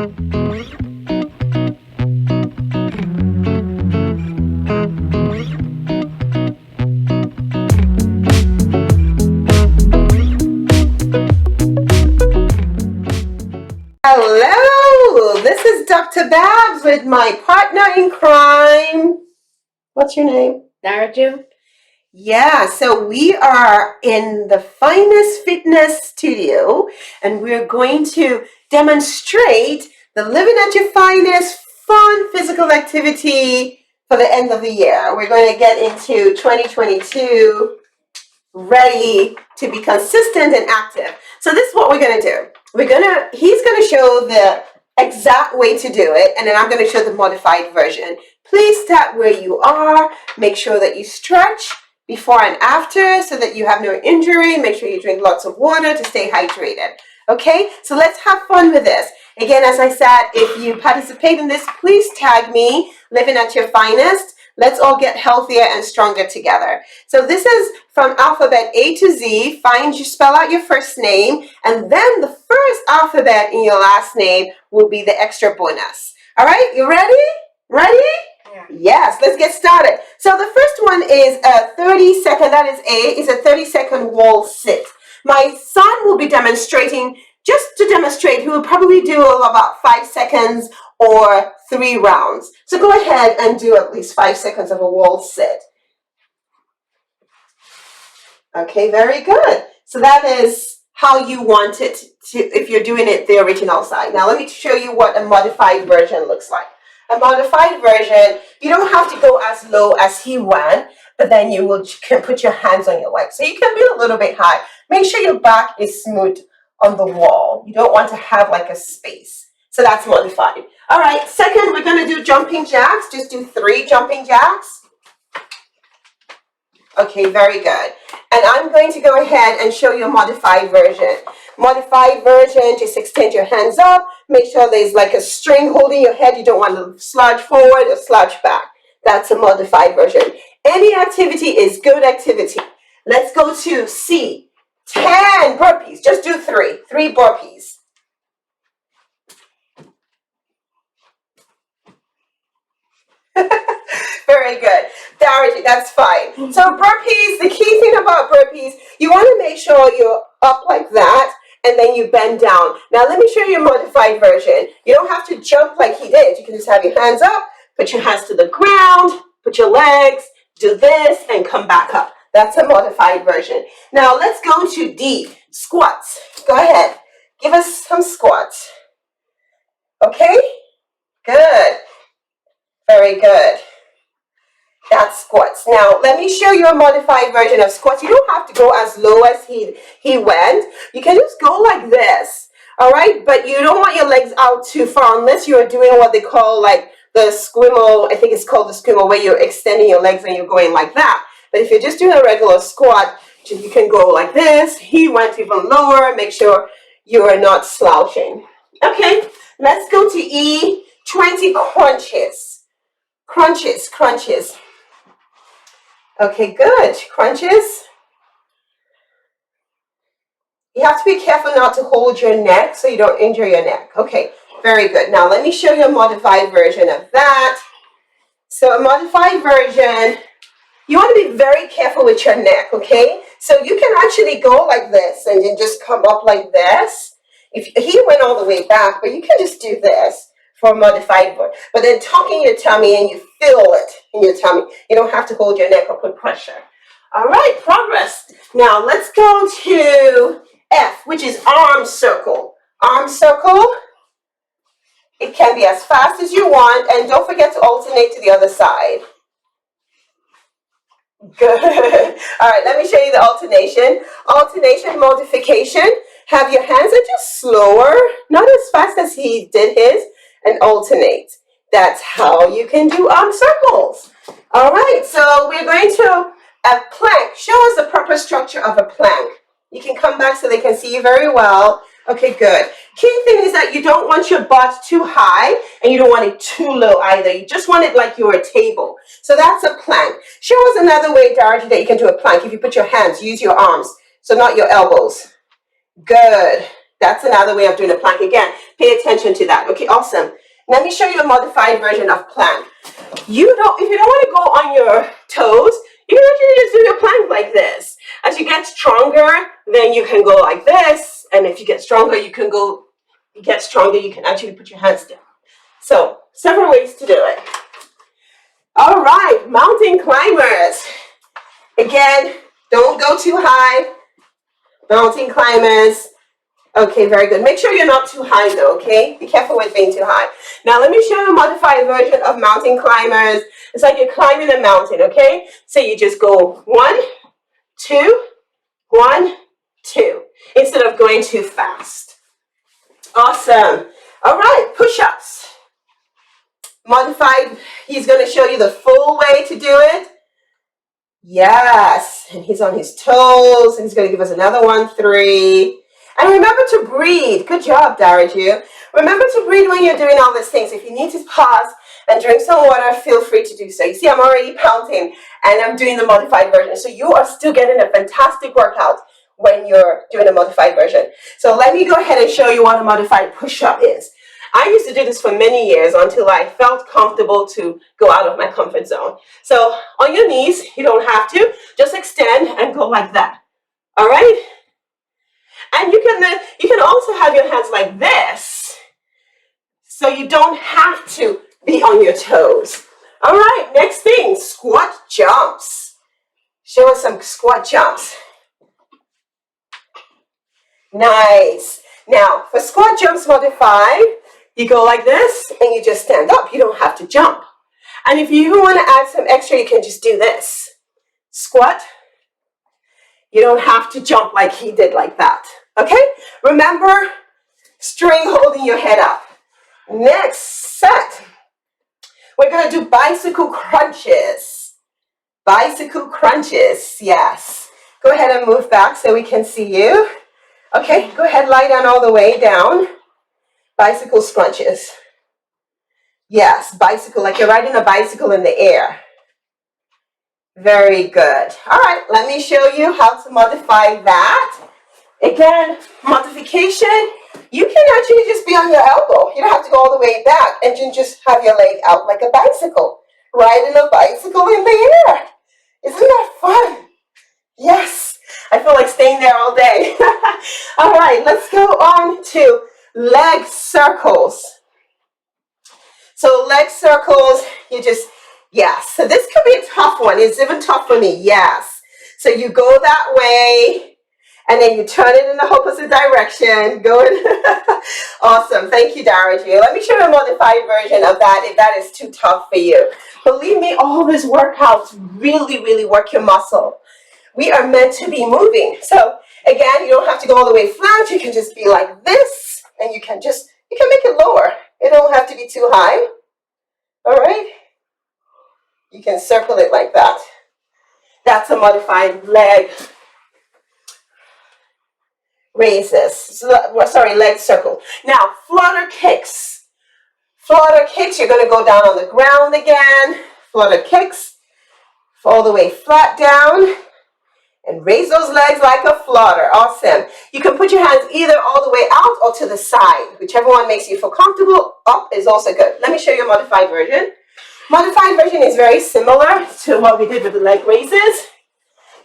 Hello, this is Dr. Babs with my partner in crime. What's your name? Daraju? Yeah, so we are in the Finest Fitness Studio and we're going to demonstrate the Living at Your Finest fun physical activity for the end of the year. We're going to get into 2022 ready to be consistent and active. So this is what we're going to do. He's going to show the exact way to do it, and then I'm going to show the modified version. Please start where you are. Make sure that you stretch before and after so that you have no injury. Make sure you drink lots of water to stay hydrated. Okay, so let's have fun with this. Again, as I said, if you participate in this, please tag me, Living at Your Finest. Let's all get healthier and stronger together. So this is from alphabet A to Z. Spell out your first name, and then the first alphabet in your last name will be the extra bonus. All right, you ready? Ready? Yeah. Yes, let's get started. So the first one is a 30-second, that is A, is a 30-second wall sit. My son will be demonstrating, just to demonstrate, he will probably do about 5 seconds or 3 rounds. So go ahead and do at least 5 seconds of a wall sit. Okay, very good. So that is how you want it to, if you're doing it the original side. Now let me show you what a modified version looks like. A modified version, you don't have to go as low as he went, but then you can put your hands on your legs. So you can be a little bit high. Make sure your back is smooth on the wall. You don't want to have like a space. So that's modified. All right, second, we're going to do jumping jacks. Just do 3 jumping jacks. Okay, very good. And I'm going to go ahead and show you a modified version. Modified version, just extend your hands up. Make sure there's like a string holding your head. You don't want to slouch forward or slouch back. That's a modified version. Any activity is good activity. Let's go to C. 10 burpees. Just do 3. 3 burpees. Very good. Darity, that's fine. So burpees, the key thing about burpees, you want to make sure you're up like that and then you bend down. Now let me show you a modified version. You don't have to jump like he did. You can just have your hands up, put your hands to the ground, put your legs, do this, and come back up. That's a modified version. Now let's go to D, squats. Go ahead. Give us some squats. Okay? Good. Very good. That's squats. Now, let me show you a modified version of squats. You don't have to go as low as he went. You can just go like this, all right? But you don't want your legs out too far unless you're doing what they call like the squimble. I think it's called the squimble, where you're extending your legs and you're going like that. But if you're just doing a regular squat, you can go like this. He went even lower. Make sure you are not slouching. Okay, let's go to E, 20 crunches. Crunches, crunches. Okay, good. Crunches. You have to be careful not to hold your neck so you don't injure your neck. Okay, very good. Now let me show you a modified version of that. So a modified version, you want to be very careful with your neck, okay? So you can actually go like this and then just come up like this. If he went all the way back, but you can just do this for a modified version. But then tuck in your tummy and you feel it in your tummy. You don't have to hold your neck or put pressure. All right, progress. Now let's go to F, which is arm circle. Arm circle. It can be as fast as you want, and don't forget to alternate to the other side. Good. All right, let me show you the alternation. Alternation modification. Have your hands are just slower, not as fast as he did his, and alternate. That's how you can do arm circles. All right, so we're going to a plank. Show us the proper structure of a plank. You can come back so they can see you very well. Okay, good. Key thing is that you don't want your butt too high and you don't want it too low either. You just want it like you're a table. So that's a plank. Show us another way, Dorothy, that you can do a plank. If you put your hands, use your arms, so not your elbows. Good. That's another way of doing a plank. Again, pay attention to that. Okay, awesome. Let me show you a modified version of plank. If you don't want to go on your toes, you can actually just do your plank like this. As you get stronger, then you can go like this. And if you get stronger, you can actually put your hands down. So, several ways to do it. All right, mountain climbers. Again, don't go too high. Mountain climbers. Okay, very good. Make sure you're not too high though, okay? Be careful with being too high. Now, let me show you a modified version of mountain climbers. It's like you're climbing a mountain, okay? So you just go 1, 2, 1, 2, instead of going too fast. Awesome. All right, push-ups. Modified, he's going to show you the full way to do it. Yes, and he's on his toes, and he's going to give us another 1, 3. And remember to breathe. Good job, Daraju. Remember to breathe when you're doing all these things. If you need to pause and drink some water, feel free to do so. You see, I'm already pounding, and I'm doing the modified version. So you are still getting a fantastic workout when you're doing a modified version. So let me go ahead and show you what a modified push-up is. I used to do this for many years until I felt comfortable to go out of my comfort zone. So on your knees, you don't have to. Just extend and go like that. All right? And you can also have your hands like this. So you don't have to be on your toes. All right, next thing, squat jumps. Show us some squat jumps. Nice. Now, for squat jumps modified, you go like this and you just stand up. You don't have to jump. And if you even want to add some extra, you can just do this. Squat. You don't have to jump like he did like that. Okay? Remember, string holding your head up. Next set. We're going to do bicycle crunches. Bicycle crunches. Yes. Go ahead and move back so we can see you. Okay, go ahead, lie down all the way down. Bicycle crunches. Yes, bicycle, like you're riding a bicycle in the air. Very good. All right, let me show you how to modify that. Again, modification, you can actually just be on your elbow. You don't have to go all the way back and just have your leg out like a bicycle. Riding a bicycle in the air. Isn't that fun? Yes, I feel like staying there all day. All right, let's go on to leg circles. So leg circles, yes. So this could be a tough one. It's even tough for me, yes. So you go that way, and then you turn it in the opposite direction. Awesome. Thank you, Daraju. Let me show you a modified version of that if that is too tough for you. Believe me, all these workouts really, really work your muscle. We are meant to be moving. So again, you don't have to go all the way flat. You can just be like this, and you can make it lower. It don't have to be too high. All right? You can circle it like that. That's a modified leg raises. Leg circle. Now, flutter kicks. Flutter kicks, you're going to go down on the ground again. Flutter kicks. All the way flat down. And raise those legs like a flutter. Awesome. You can put your hands either all the way out or to the side. Whichever one makes you feel comfortable. Up is also good. Let me show you a modified version. Modified version is very similar to what we did with the leg raises.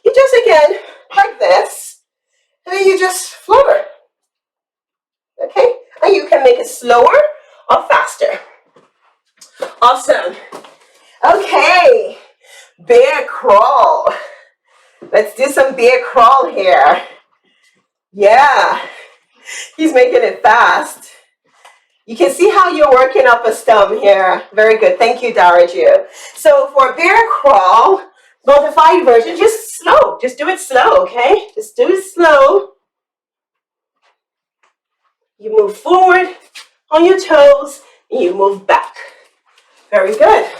You just, again, like this. And then you just flutter. Okay? And you can make it slower or faster. Awesome. Okay. Bear crawl. Let's do some bear crawl here. Yeah. He's making it fast. You can see how you're working up a stump here. Very good. Thank you, Daraju. So for bear crawl, modified version, just slow. Just do it slow, okay? Just do it slow. You move forward on your toes, and you move back. Very good.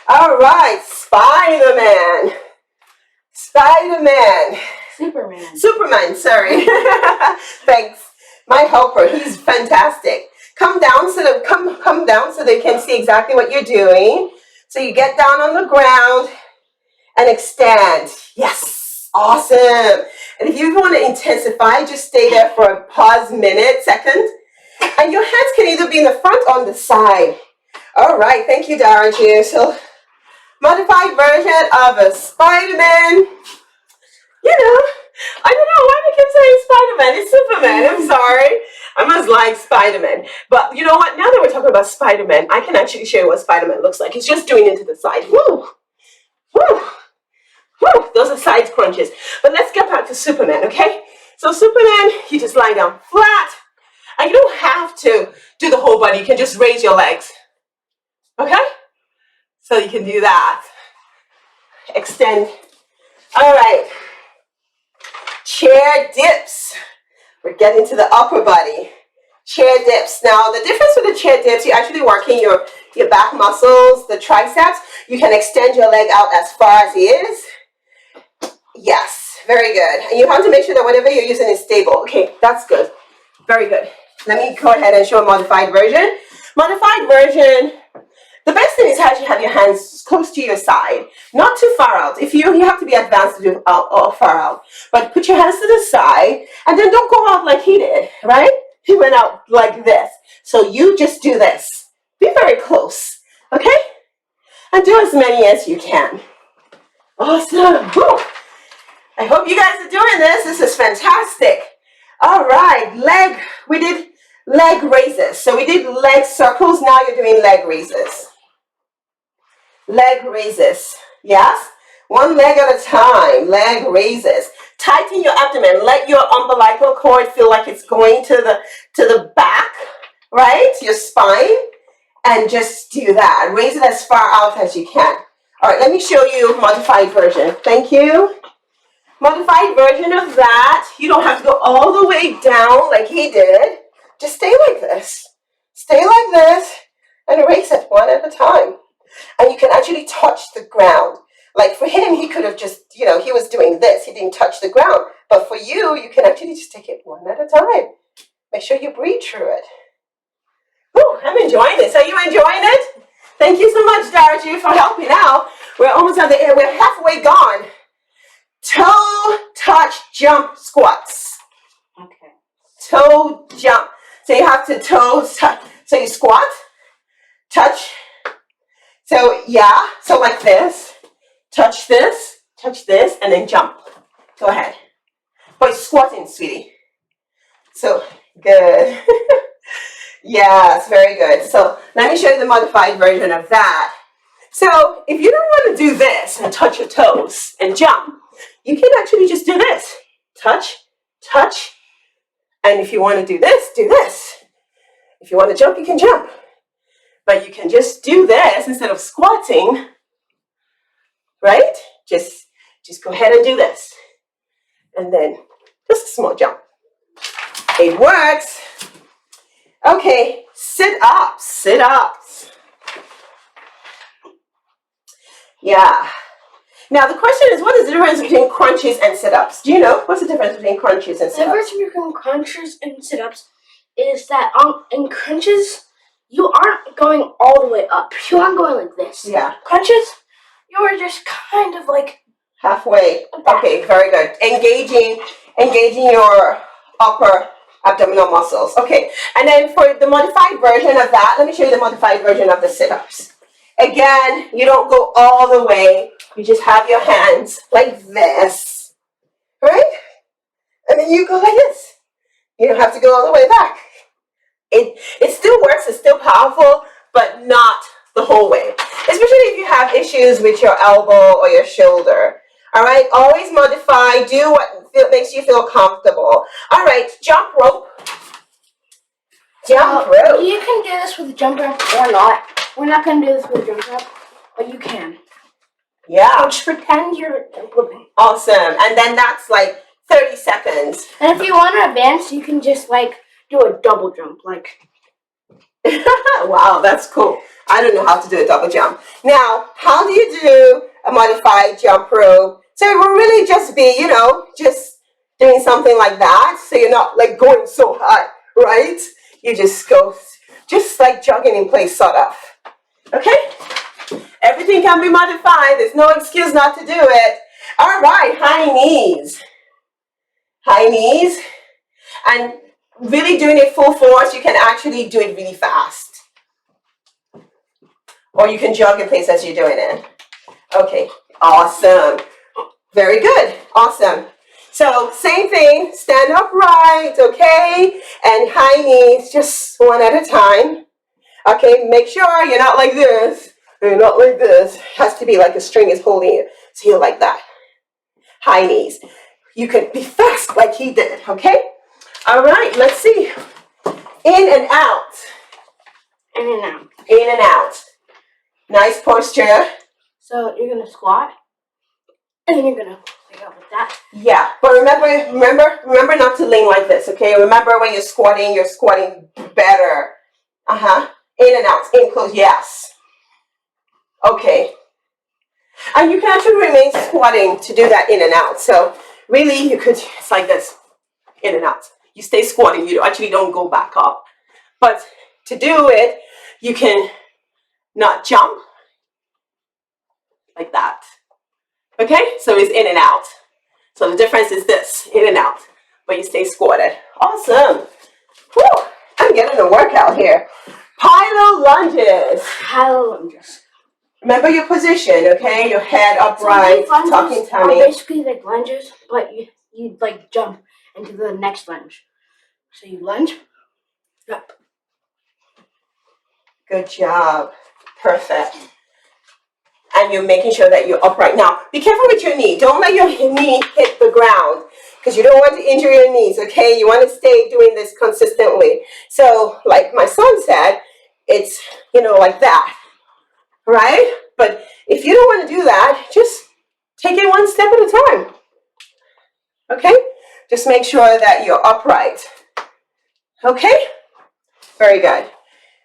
All right, Spiderman. Spiderman. Superman, sorry. Thanks. My helper, he's fantastic. Come down come down so they can see exactly what you're doing. So you get down on the ground and extend. Yes. Awesome. And if you want to intensify, just stay there for a pause second. And your hands can either be in the front or on the side. All right, thank you, Daraju. So, modified version of a Spiderman. You know, I don't know why they keep saying Spiderman. It's Superman. I'm sorry. I must like Spiderman. But you know what? Now that we're talking about Spiderman, I can actually show you what Spiderman looks like. He's just doing it to the side. Woo! Woo! Woo! Those are side crunches. But let's get back to Superman, okay? So Superman, you just lie down flat. And you don't have to do the whole body. You can just raise your legs. Okay? So you can do that. Extend. All right. Chair dips. We're getting to the upper body. Chair dips. Now, the difference with the chair dips, you're actually working your back muscles, the triceps. You can extend your leg out as far as it is. Yes, very good. And you have to make sure that whatever you're using is stable. Okay, that's good. Very good. Let me go ahead and show a modified version. Modified version, the best thing is to actually have your hands close to your side, not too far out. If you have to be advanced to do far out, but put your hands to the side and then don't go out like he did, right? He went out like this. So you just do this. Be very close, okay? And do as many as you can. Awesome. Whew. I hope you guys are doing this. This is fantastic. All right, we did leg raises. So we did leg circles. Now you're doing leg raises. Leg raises. Yes? One leg at a time. Leg raises. Tighten your abdomen. Let your umbilical cord feel like it's going to the back, right? Your spine. And just do that. Raise it as far out as you can. All right, let me show you modified version. Thank you. Modified version of that. You don't have to go all the way down like he did. Just stay like this. Stay like this and raise it one at a time. And you can actually touch the ground. Like for him, he could have just, he was doing this. He didn't touch the ground. But for you, you can actually just take it one at a time. Make sure you breathe through it. Whew, I'm enjoying this. Are you enjoying it? Thank you so much, Daraju, for helping out. We're almost at the end. We're halfway gone. Toe, touch, jump, squats. Okay. Toe, jump. So you have to toes, touch. So you squat, touch. So yeah, so like this. Touch this, and then jump. Go ahead. But squatting, sweetie. So, good. Yes, very good. So let me show you the modified version of that. So if you don't want to do this and touch your toes and jump, you can actually just do this. Touch, touch. And if you want to do this, do this. If you want to jump, you can jump. But you can just do this instead of squatting, right? Just go ahead and do this. And then just a small jump. It works. Okay, sit-ups, sit-ups. Yeah. Now the question is, what is the difference between crunches and sit-ups? Do you know? What's the difference between crunches and sit-ups? The difference between crunches and sit-ups is that in crunches, you aren't going all the way up. You aren't going like this. Yeah. Crunches, you are just kind of like halfway. back. Okay, very good. Engaging your upper abdominal muscles. Okay, and then for the modified version of that, let me show you the modified version of the sit-ups. Again, you don't go all the way. You just have your hands like this, right? And then you go like this. You don't have to go all the way back. It still works. It's still powerful, but not the whole way. Especially if you have issues with your elbow or your shoulder. All right, always modify. Do what makes you feel comfortable. All right, jump rope. Jump rope. You can do this with a jump rope or not. We're not going to do this with a jump rope, but you can. Yeah. So just pretend you're jumping. Awesome. And then that's like 30 seconds. And if you want to advance, you can just like do a double jump, like. Wow, that's cool. I don't know how to do a double jump. Now, how do you do a modified jump rope? So it will really just be, just doing something like that. So you're not like going so high, right? You just go, just like jogging in place, sort of. Okay? Everything can be modified. There's no excuse not to do it. All right, high knees. High knees. And really doing it full force, you can actually do it really fast. Or you can jog in place as you're doing it. Okay, awesome. Very good, awesome. So same thing, stand upright, okay? And high knees, just one at a time. Okay, make sure you're not like this. You're not like this. It has to be like a string is holding you. So you're like that. High knees. You can be fast like he did, okay? All right, let's see. In and out. In and out. In and out. Nice posture. So you're gonna squat, and then you're gonna pick up with that. Yeah, but remember not to lean like this, okay? Remember when you're squatting better. In and out, in close, yes. Okay. And you can actually remain squatting to do that in and out. So really, you could, it's like this, in and out. You stay squatting, you actually don't go back up. But to do it, you can not jump like that. Okay, so it's in and out. So the difference is this, in and out, but you stay squatted. Awesome. Whew, I'm getting a workout here. Pilo lunges. Pilo lunges. Remember your position, okay? Your head upright, talking tummy. Are basically like lunges, but you like jump into the next lunge. So you lunge, up. Good job. Perfect. And you're making sure that you're upright. Now, be careful with your knee. Don't let your knee hit the ground because you don't want to injure your knees, okay? You want to stay doing this consistently. So, like my son said, it's, like that, right? But if you don't want to do that, just take it one step at a time, okay? Just make sure that you're upright, okay? Very good.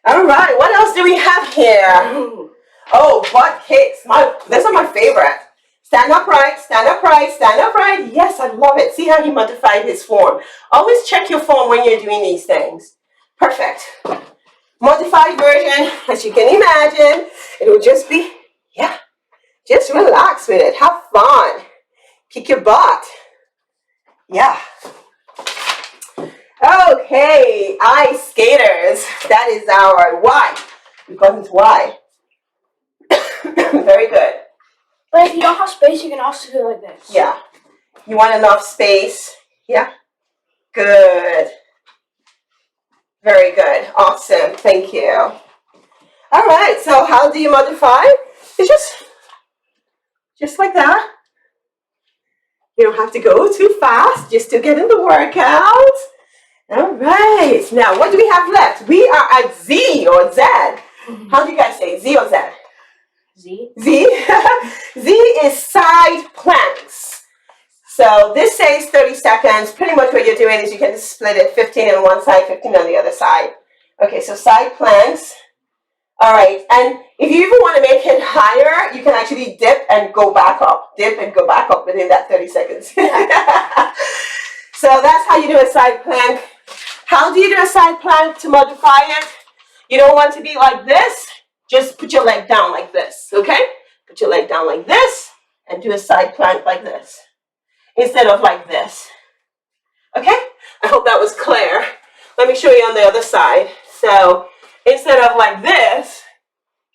All right, what else do we have here? Oh, butt kicks. Those are my favorite. Stand upright, stand upright, stand upright. Yes, I love it. See how he modified his form. Always check your form when you're doing these things. Perfect. Modified version, as you can imagine, it will just be, just relax with it. Have fun. Kick your butt. Yeah. Okay, ice skaters. That is our Y. We call this Y. Very good. But if you don't have space, you can also do it like this. Yeah. You want enough space? Yeah. Good. Very good. Awesome. Thank you. All right. So how do you modify? It's just like that. You don't have to go too fast just to get in the workout. All right. Now, what do we have left? We are at Z or Z. How do you guys say? Z or Z? Z. Z. Z is side planks. So this says 30 seconds. Pretty much what you're doing is you can just split it 15 on one side, 15 on the other side. Okay, so side planks. All right, and if you even want to make it higher, you can actually dip and go back up. Dip and go back up within that 30 seconds. So that's how you do a side plank. How do you do a side plank to modify it? You don't want to be like this. Just put your leg down like this, okay? Put your leg down like this and do a side plank like this instead of like this. Okay? I hope that was clear. Let me show you on the other side. So instead of like this,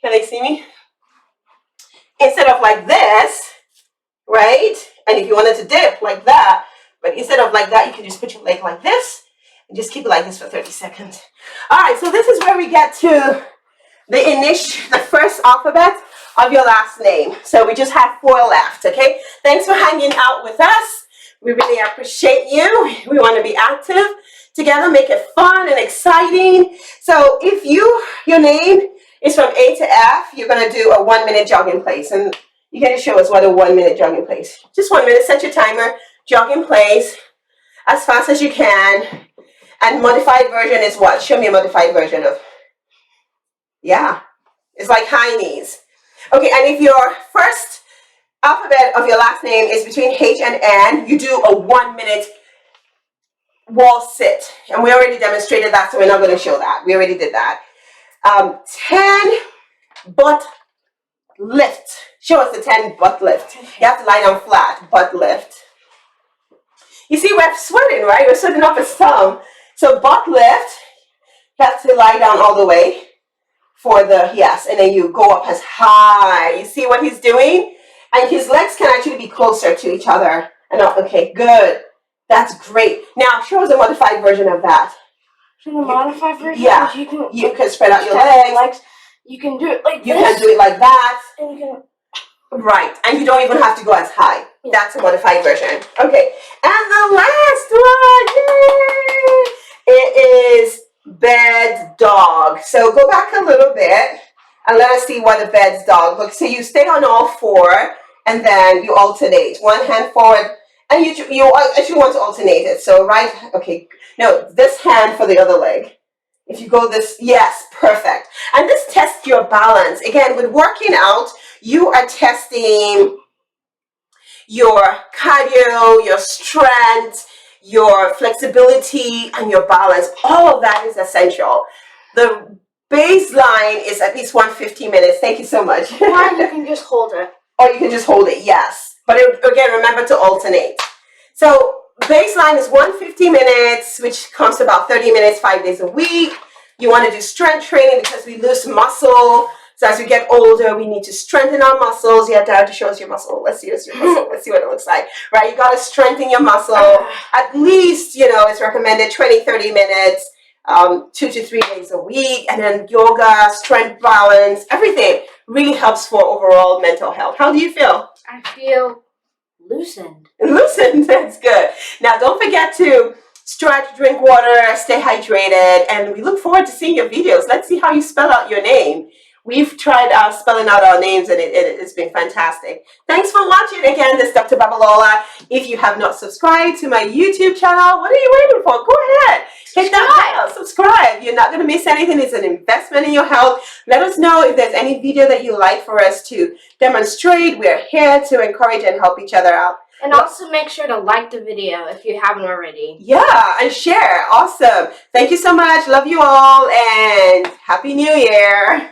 can they see me? Instead of like this, right? And if you wanted to dip like that, but instead of like that, you can just put your leg like this and just keep it like this for 30 seconds. All right, so this is where we get to the first alphabet of your last name. So we just have 4 left, okay? Thanks for hanging out with us. We really appreciate you. We want to be active together, make it fun and exciting. So if your name is from A to F, you're going to do a 1-minute jog in place. And you can just show us what a 1-minute jog in place. Just 1 minute, set your timer, jog in place as fast as you can. And modified version is what? Show me a modified version of. Yeah, it's like high knees. Okay, and if your first alphabet of your last name is between H and N, you do a 1-minute wall sit. And we already demonstrated that, so we're not going to show that. We already did that. 10 butt lift. Show us the 10 butt lift. You have to lie down flat, butt lift. You see, we're sweating, right? We're sweating up a storm. So butt lift, you have to lie down all the way for the, yes, and then you go up as high. You see what he's doing? And his legs can actually be closer to each other. And okay, good. That's great. Now, show us a modified version of that. In the modified version, yeah, you can spread out your legs. You can do it like you this. You can do it like that. And you can... Right, and you don't even have to go as high. Yeah. That's a modified version. Okay, and the last one, yay! It is bed dog. So go back a little bit and let us see what a bed dog looks. So you stay on all four and then you alternate. One hand forward, and you actually want to alternate it. So right, okay, no, this hand for the other leg. If you go this, yes, perfect. And this tests your balance. Again, with working out, you are testing your cardio, your strength, your flexibility, and your balance. All of that is essential. The baseline is at least 150 minutes. Thank you so much. Or you can just hold it. Or you can just hold it, yes. But again, remember to alternate. So baseline is 150 minutes, which comes to about 30 minutes, 5 days a week. You want to do strength training because we lose muscle. So as we get older, we need to strengthen our muscles. Yeah, Dad, to show us your muscle. Let's see your muscle. Let's see what it looks like. Right, you got to strengthen your muscle. At least, it's recommended 20, 30 minutes, 2 to 3 days a week. And then yoga, strength balance, everything really helps for overall mental health. How do you feel? I feel loosened. Loosened, that's good. Now, don't forget to stretch, drink water, stay hydrated, and we look forward to seeing your videos. Let's see how you spell out your name. We've tried spelling out our names, and it's been fantastic. Thanks for watching. Again, this is Dr. Babalola. If you have not subscribed to my YouTube channel, what are you waiting for? Go ahead. Hit that bell. Subscribe. You're not going to miss anything. It's an investment in your health. Let us know if there's any video that you like for us to demonstrate. We're here to encourage and help each other out. And also make sure to like the video if you haven't already. Yeah, and share. Awesome. Thank you so much. Love you all, and Happy New Year.